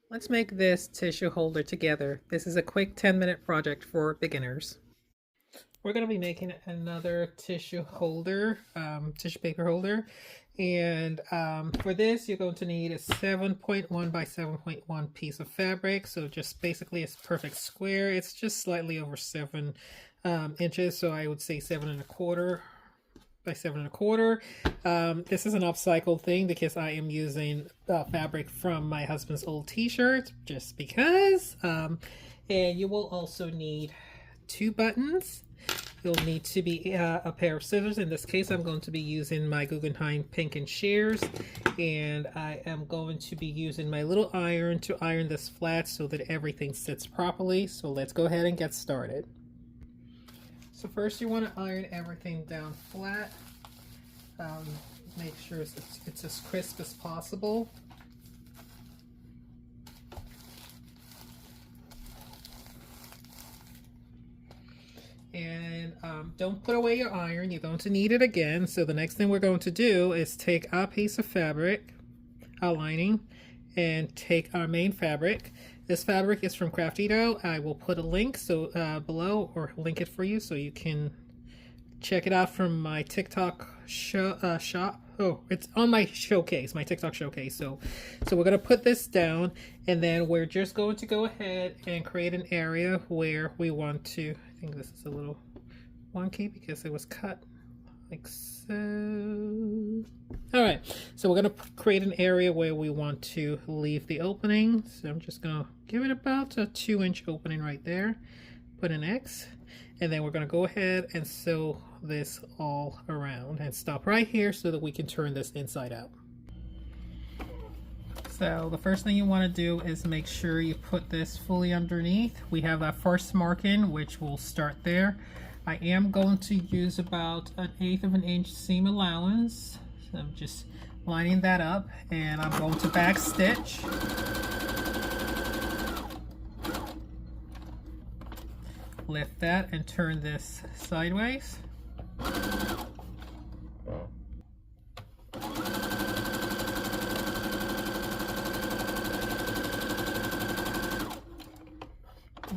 Let's make this tissue holder together. This is a quick 10-minute project for beginners. We're going to be making another tissue holder, tissue paper holder. And for this, you're going to need a 7.1 by 7.1 piece of fabric. So just basically a perfect square. It's just slightly over 7 inches. So I would say 7.25 by 7.25. This is an upcycled thing because I am using fabric from my husband's old t-shirt just because. And you will also need 2 buttons. You'll need to be a pair of scissors. In this case, I'm going to be using my Guggenheim pink and shears, and I am going to be using my little iron to iron this flat so that everything sits properly. So let's go ahead and get started. So first you want to iron everything down flat. Make sure it's as crisp as possible. And don't put away your iron. You're going to need it again. So the next thing we're going to do is take our piece of fabric, our lining, and take our main fabric. This fabric is from Crafty Dough. I will put a link below, or link it for you so you can check it out from my TikTok shop. Oh, it's on my showcase, my TikTok showcase. So we're going to put this down, and then we're just going to go ahead and create an area where we want to. I think this is a little wonky because it was cut like so. All right, so we're going to create an area where we want to leave the opening. So I'm just going to give it about a 2-inch opening right there. Put an X, and then we're going to go ahead and sew this all around and stop right here so that we can turn this inside out. So the first thing you want to do is make sure you put this fully underneath. We have that first marking, which will start there. I am going to use about 1/8 of an inch seam allowance. So I'm just lining that up, and I'm going to back stitch. Lift that and turn this sideways.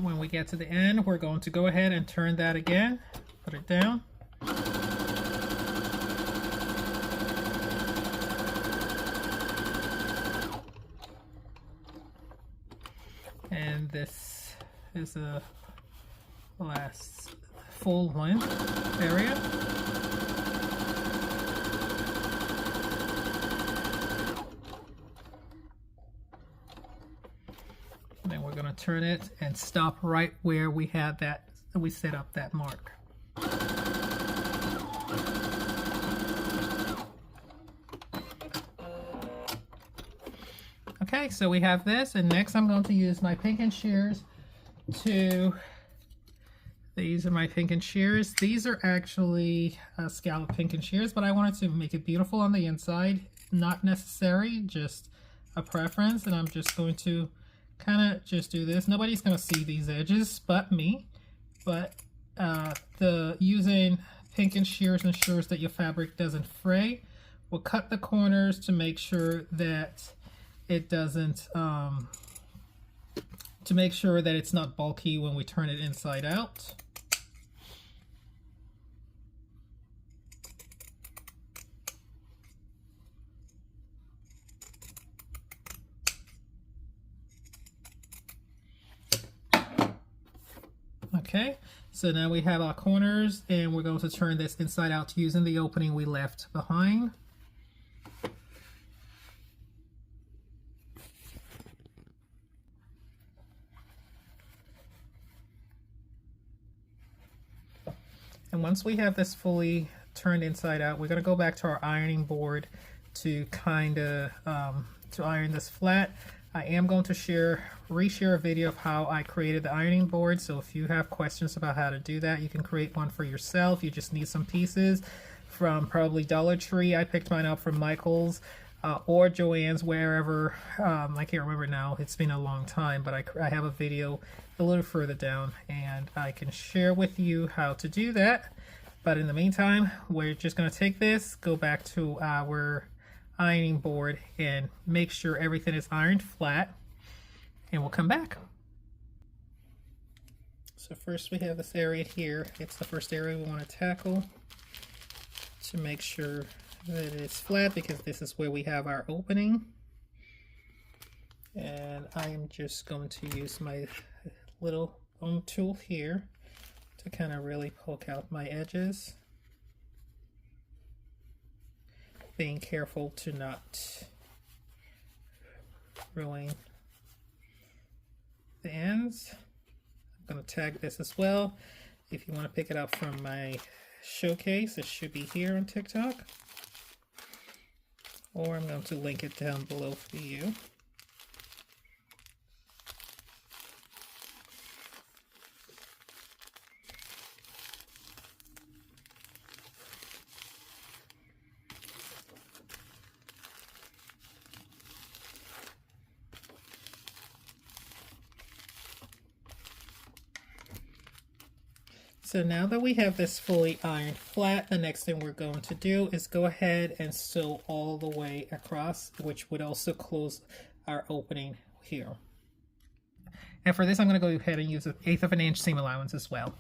When we get to the end, we're going to go ahead and turn that again, put it down. And this is a last full length area. Then we're going to turn it and stop right where we had that, we set up that mark. Okay, so we have this, and next I'm going to use my pink and shears to, these are my pink and shears. These are actually scallop pink and shears, but I wanted to make it beautiful on the inside. Not necessary, just a preference, and I'm just going to kind of just do this. Nobody's going to see these edges but me, but using pink and shears ensures that your fabric doesn't fray. We'll cut the corners to make sure that it doesn't, to make sure that it's not bulky when we turn it inside out. Okay, so now we have our corners, and we're going to turn this inside out using the opening we left behind. And once we have this fully turned inside out, we're going to go back to our ironing board to kind of to iron this flat. I am going to reshare a video of how I created the ironing board. So if you have questions about how to do that, you can create one for yourself. You just need some pieces from probably Dollar Tree. I picked mine up from Michael's or Joann's, wherever. I can't remember now. It's been a long time, but I have a video a little further down, and I can share with you how to do that. But in the meantime, we're just going to take this, go back to our ironing board, and make sure everything is ironed flat. and we'll come back. So first we have this area here. It's the first area we want to tackle to make sure that it's flat, because this is where we have our opening. And I am just going to use my little bone tool here to kind of really poke out my edges, being careful to not ruin the ends. I'm going to tag this as well. If you want to pick it up from my showcase, it should be here on TikTok, or I'm going to link it down below for you. So now that we have this fully ironed flat, the next thing we're going to do is go ahead and sew all the way across, which would also close our opening here. And for this, I'm going to go ahead and use 1/8 of an inch seam allowance as well.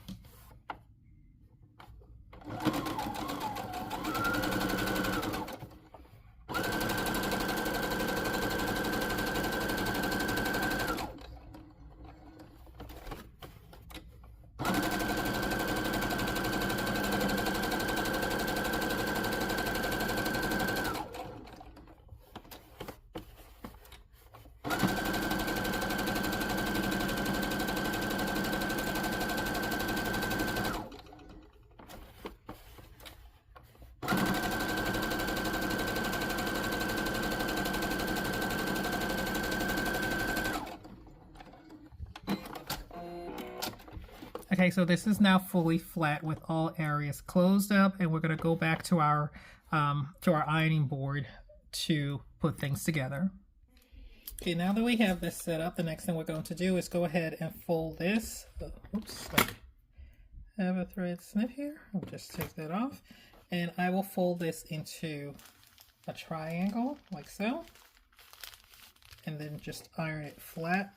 Okay, so this is now fully flat with all areas closed up, and we're going to go back to our ironing board to put things together. Okay, now that we have this set up, the next thing we're going to do is go ahead and fold this. Oops, I have a thread snip here. I'll just take that off, and I will fold this into a triangle like so, and then just iron it flat.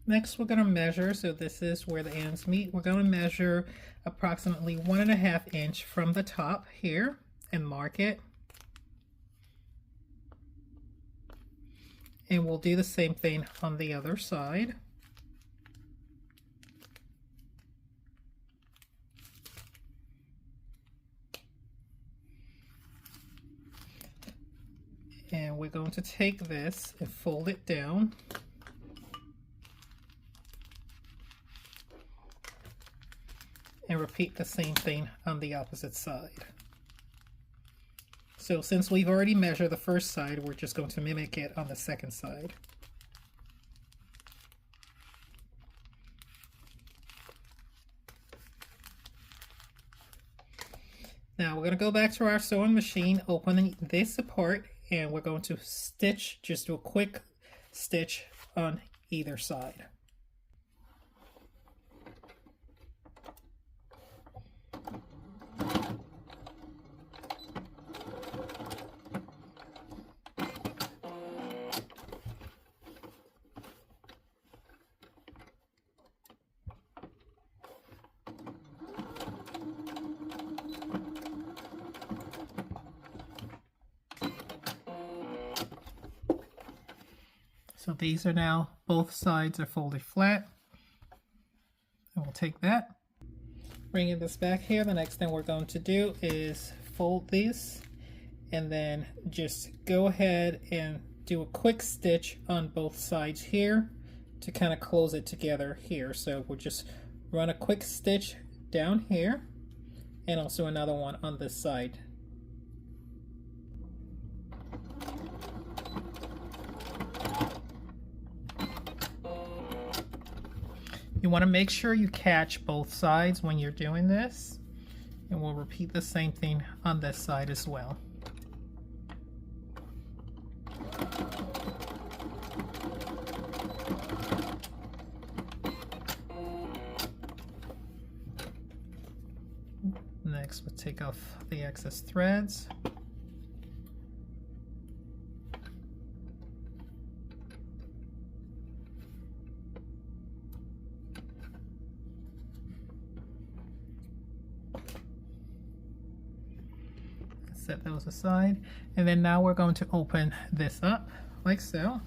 Next, we're going to measure, so this is where the ends meet. We're going to measure approximately 1.5 inch from the top here and mark it. And we'll do the same thing on the other side. And we're going to take this and fold it down. And repeat the same thing on the opposite side. So since we've already measured the first side, we're just going to mimic it on the second side. Now we're going to go back to our sewing machine, opening this apart, and we're going to stitch, just do a quick stitch on either side. So these are now, both sides are folded flat. And we'll take that. Bringing this back here, the next thing we're going to do is fold these and then just go ahead and do a quick stitch on both sides here to kind of close it together here. So we'll just run a quick stitch down here and also another one on this side. You want to make sure you catch both sides when you're doing this, and we'll repeat the same thing on this side as well. Next, we'll take off the excess threads. Set those aside, and then now we're going to open this up like so.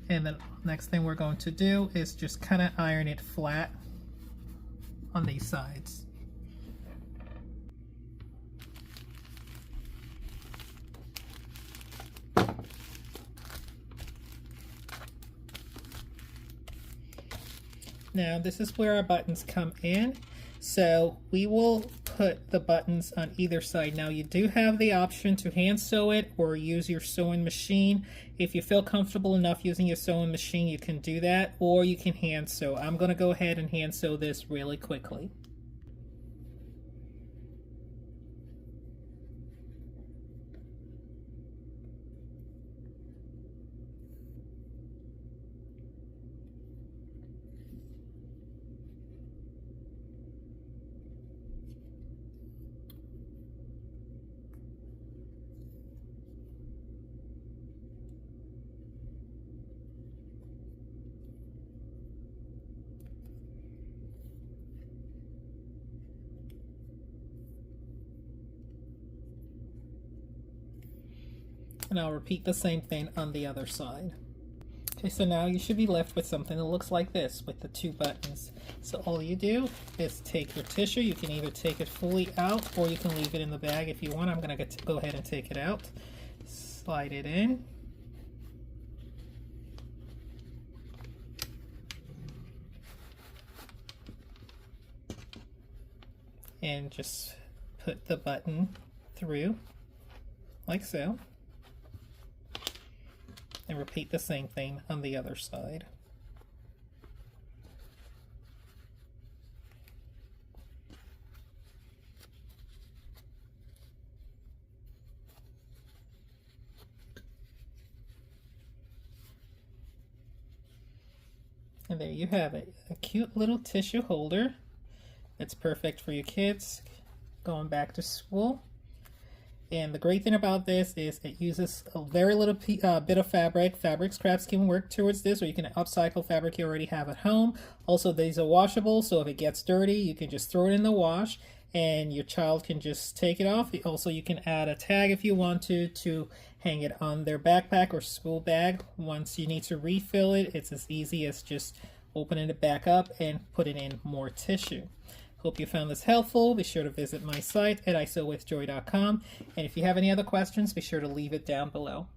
And then next thing we're going to do is just kind of iron it flat on these sides. Now this is where our buttons come in. So we will put the buttons on either side. Now you do have the option to hand sew it or use your sewing machine. If you feel comfortable enough using your sewing machine, you can do that, or you can hand sew. I'm going to go ahead and hand sew this really quickly. And I'll repeat the same thing on the other side. Okay, so now you should be left with something that looks like this with the two buttons. So all you do is take your tissue. You can either take it fully out or you can leave it in the bag if you want. I'm going to go ahead and take it out. Slide it in. And just put the button through like so. And repeat the same thing on the other side. And there you have it, a cute little tissue holder. It's perfect for your kids going back to school. And the great thing about this is it uses a very little bit of fabric. Fabric scraps can work towards this, or you can upcycle fabric you already have at home. Also, these are washable, so if it gets dirty, you can just throw it in the wash and your child can just take it off. Also, you can add a tag if you want to hang it on their backpack or school bag. Once you need to refill it, it's as easy as just opening it back up and putting in more tissue. Hope you found this helpful. Be sure to visit my site at isewithjoy.com. And if you have any other questions, be sure to leave it down below.